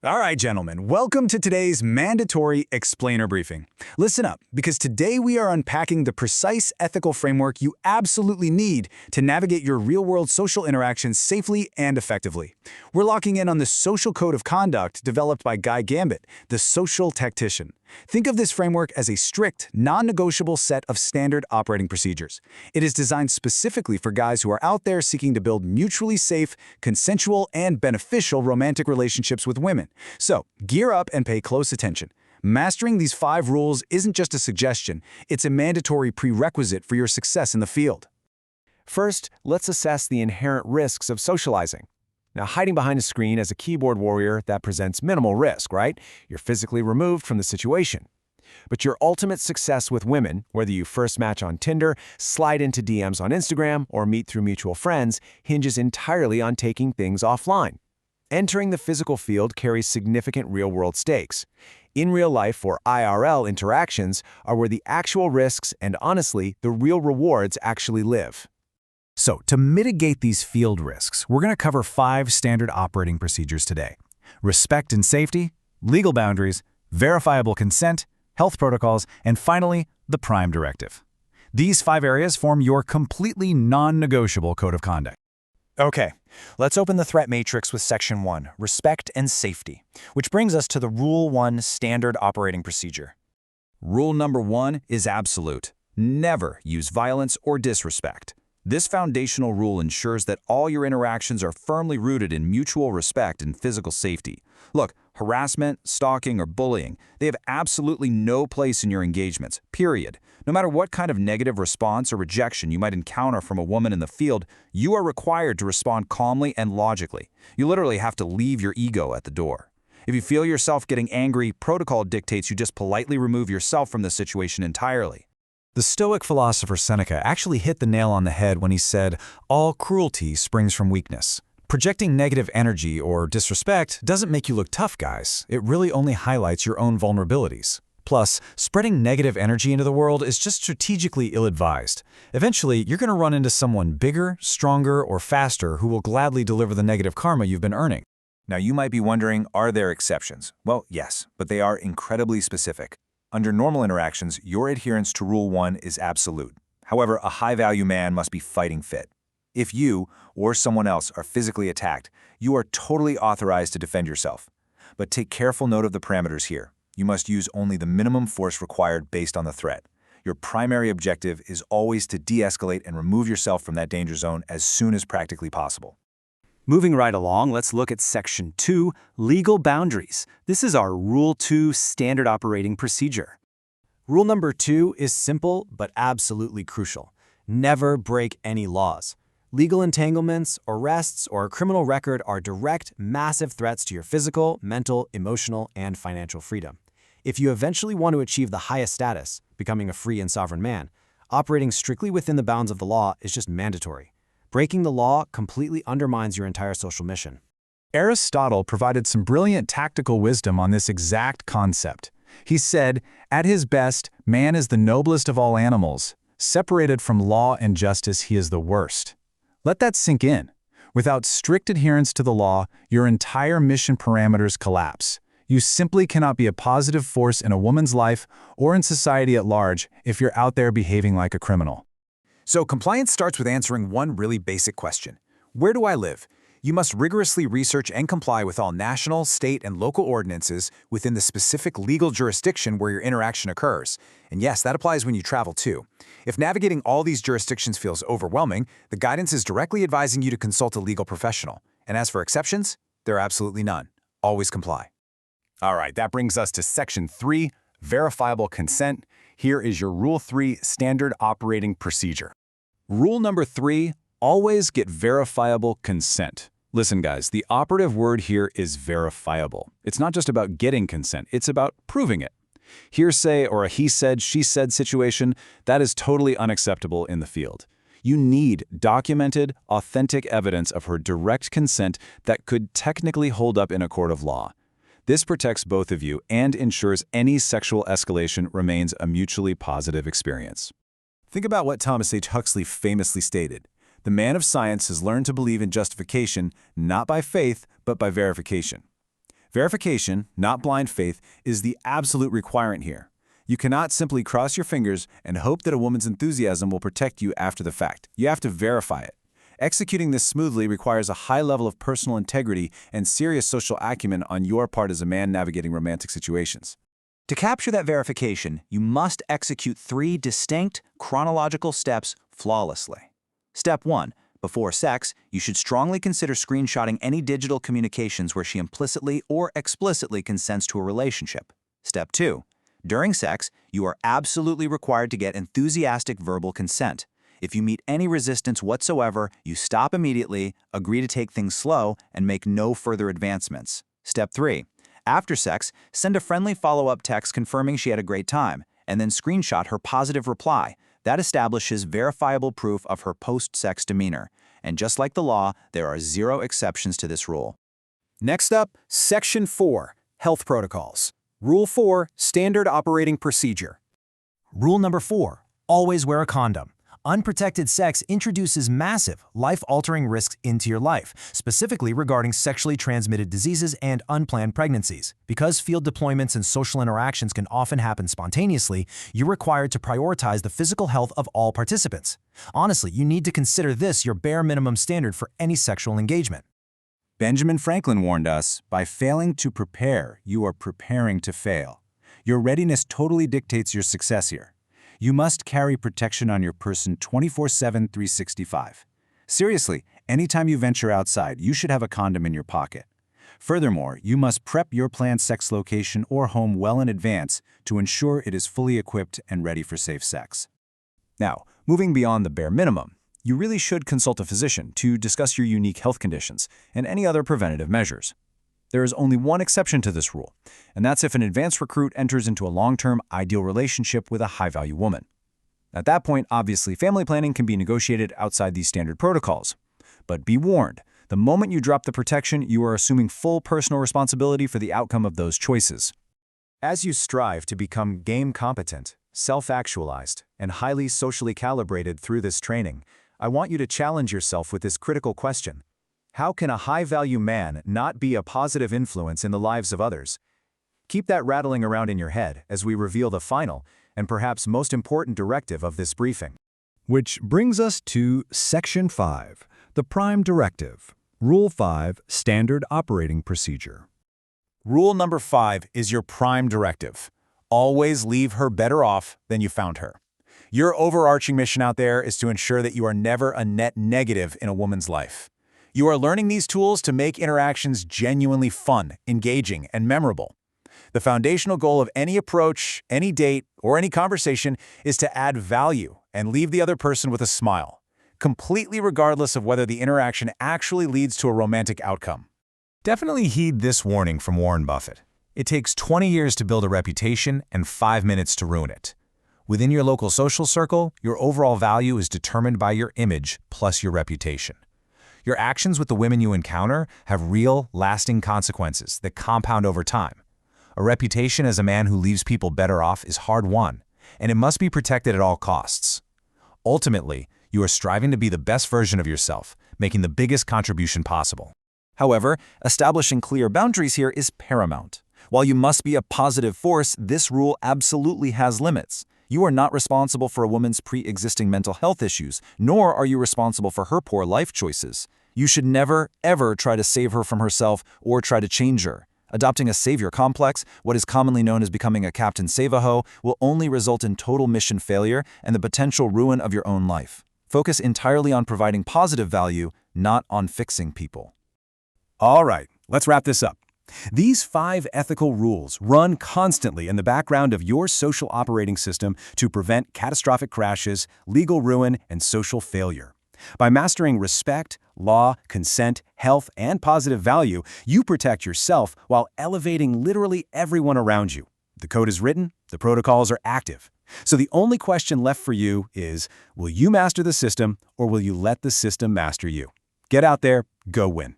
All right, gentlemen, welcome to today's mandatory explainer briefing. Listen up, because today we are unpacking the precise ethical framework you absolutely need to navigate your real-world social interactions safely and effectively. We're locking in on the social code of conduct developed by Guy Gambit, the social tactician. Think of this framework as a strict, non-negotiable set of standard operating procedures. It is designed specifically for guys who are out there seeking to build mutually safe, consensual, and beneficial romantic relationships with women. So, gear up and pay close attention. Mastering these 5 rules isn't just a suggestion, it's a mandatory prerequisite for your success in the field. First, let's assess the inherent risks of socializing. Now, hiding behind a screen as a keyboard warrior, that presents minimal risk, right? You're physically removed from the situation. But your ultimate success with women, whether you first match on Tinder, slide into DMs on Instagram, or meet through mutual friends, hinges entirely on taking things offline. Entering the physical field carries significant real-world stakes. In real life, or IRL, interactions are where the actual risks and, honestly, the real rewards actually live. So, to mitigate these field risks, we're going to cover 5 standard operating procedures today: respect and safety, legal boundaries, verifiable consent, health protocols, and finally, the prime directive. These 5 areas form your completely non-negotiable code of conduct. Okay, let's open the threat matrix with Section 1, Respect and Safety, which brings us to the Rule 1 Standard Operating Procedure. Rule number 1 is absolute. Never use violence or disrespect. This foundational rule ensures that all your interactions are firmly rooted in mutual respect and physical safety. Look, harassment, stalking, or bullying, they have absolutely no place in your engagements, period. No matter what kind of negative response or rejection you might encounter from a woman in the field, you are required to respond calmly and logically. You literally have to leave your ego at the door. If you feel yourself getting angry, protocol dictates you just politely remove yourself from the situation entirely. The Stoic philosopher Seneca actually hit the nail on the head when he said, "All cruelty springs from weakness." Projecting negative energy or disrespect doesn't make you look tough, guys. It really only highlights your own vulnerabilities. Plus, spreading negative energy into the world is just strategically ill-advised. Eventually, you're going to run into someone bigger, stronger, or faster who will gladly deliver the negative karma you've been earning. Now, you might be wondering, are there exceptions? Well, yes, but they are incredibly specific. Under normal interactions, your adherence to Rule 1 is absolute. However, a high-value man must be fighting fit. If you, or someone else, are physically attacked, you are totally authorized to defend yourself. But take careful note of the parameters here. You must use only the minimum force required based on the threat. Your primary objective is always to de-escalate and remove yourself from that danger zone as soon as practically possible. Moving right along, let's look at Section 2, Legal Boundaries. This is our Rule 2 Standard Operating Procedure. Rule number 2 is simple but absolutely crucial. Never break any laws. Legal entanglements, arrests, or a criminal record are direct, massive threats to your physical, mental, emotional, and financial freedom. If you eventually want to achieve the highest status, becoming a free and sovereign man, operating strictly within the bounds of the law is just mandatory. Breaking the law completely undermines your entire social mission. Aristotle provided some brilliant tactical wisdom on this exact concept. He said, "At his best, man is the noblest of all animals. Separated from law and justice, he is the worst." Let that sink in. Without strict adherence to the law, your entire mission parameters collapse. You simply cannot be a positive force in a woman's life or in society at large if you're out there behaving like a criminal. So compliance starts with answering one really basic question. Where do I live? You must rigorously research and comply with all national, state, and local ordinances within the specific legal jurisdiction where your interaction occurs. And yes, that applies when you travel too. If navigating all these jurisdictions feels overwhelming, the guidance is directly advising you to consult a legal professional. And as for exceptions, there are absolutely none. Always comply. All right, that brings us to Section 3, Verifiable Consent. Here is your Rule 3 Standard Operating Procedure. Rule number 3, always get verifiable consent. Listen, guys, the operative word here is verifiable. It's not just about getting consent, it's about proving it. Hearsay or a he said, she said situation, that is totally unacceptable in the field. You need documented, authentic evidence of her direct consent that could technically hold up in a court of law. This protects both of you and ensures any sexual escalation remains a mutually positive experience. Think about what Thomas H. Huxley famously stated. The man of science has learned to believe in justification not by faith, but by verification. Verification, not blind faith, is the absolute requirement here. You cannot simply cross your fingers and hope that a woman's enthusiasm will protect you after the fact. You have to verify it. Executing this smoothly requires a high level of personal integrity and serious social acumen on your part as a man navigating romantic situations. To capture that verification, you must execute 3 distinct chronological steps flawlessly. Step 1. Before sex, you should strongly consider screenshotting any digital communications where she implicitly or explicitly consents to a relationship. Step 2. During sex, you are absolutely required to get enthusiastic verbal consent. If you meet any resistance whatsoever, you stop immediately, agree to take things slow, and make no further advancements. Step 3. After sex, send a friendly follow-up text confirming she had a great time, and then screenshot her positive reply. That establishes verifiable proof of her post-sex demeanor. And just like the law, there are 0 exceptions to this rule. Next up, Section 4, Health Protocols. Rule 4, Standard Operating Procedure. Rule number 4, always wear a condom. Unprotected sex introduces massive, life-altering risks into your life, specifically regarding sexually transmitted diseases and unplanned pregnancies. Because field deployments and social interactions can often happen spontaneously, you're required to prioritize the physical health of all participants. Honestly, you need to consider this your bare minimum standard for any sexual engagement. Benjamin Franklin warned us, by failing to prepare, you are preparing to fail. Your readiness totally dictates your success here. You must carry protection on your person 24/7, 365. Seriously, anytime you venture outside, you should have a condom in your pocket. Furthermore, you must prep your planned sex location or home well in advance to ensure it is fully equipped and ready for safe sex. Now, moving beyond the bare minimum, you really should consult a physician to discuss your unique health conditions and any other preventative measures. There is only one exception to this rule, and that's if an advanced recruit enters into a long-term ideal relationship with a high-value woman. At that point, obviously, family planning can be negotiated outside these standard protocols. But be warned, the moment you drop the protection, you are assuming full personal responsibility for the outcome of those choices. As you strive to become game competent, self-actualized, and highly socially calibrated through this training, I want you to challenge yourself with this critical question. How can a high-value man not be a positive influence in the lives of others? Keep that rattling around in your head as we reveal the final and perhaps most important directive of this briefing. Which brings us to Section 5, the Prime Directive. Rule 5, Standard Operating Procedure. Rule number 5 is your prime directive. Always leave her better off than you found her. Your overarching mission out there is to ensure that you are never a net negative in a woman's life. You are learning these tools to make interactions genuinely fun, engaging, and memorable. The foundational goal of any approach, any date, or any conversation is to add value and leave the other person with a smile, completely regardless of whether the interaction actually leads to a romantic outcome. Definitely heed this warning from Warren Buffett. It takes 20 years to build a reputation and 5 minutes to ruin it. Within your local social circle, your overall value is determined by your image plus your reputation. Your actions with the women you encounter have real, lasting consequences that compound over time. A reputation as a man who leaves people better off is hard-won, and it must be protected at all costs. Ultimately, you are striving to be the best version of yourself, making the biggest contribution possible. However, establishing clear boundaries here is paramount. While you must be a positive force, this rule absolutely has limits. You are not responsible for a woman's pre-existing mental health issues, nor are you responsible for her poor life choices. You should never, ever try to save her from herself or try to change her. Adopting a savior complex, what is commonly known as becoming a Captain Save-A-Ho, will only result in total mission failure and the potential ruin of your own life. Focus entirely on providing positive value, not on fixing people. All right, let's wrap this up. These 5 ethical rules run constantly in the background of your social operating system to prevent catastrophic crashes, legal ruin, and social failure. By mastering respect, law, consent, health, and positive value, you protect yourself while elevating literally everyone around you. The code is written, the protocols are active. So the only question left for you is, will you master the system or will you let the system master you? Get out there, go win.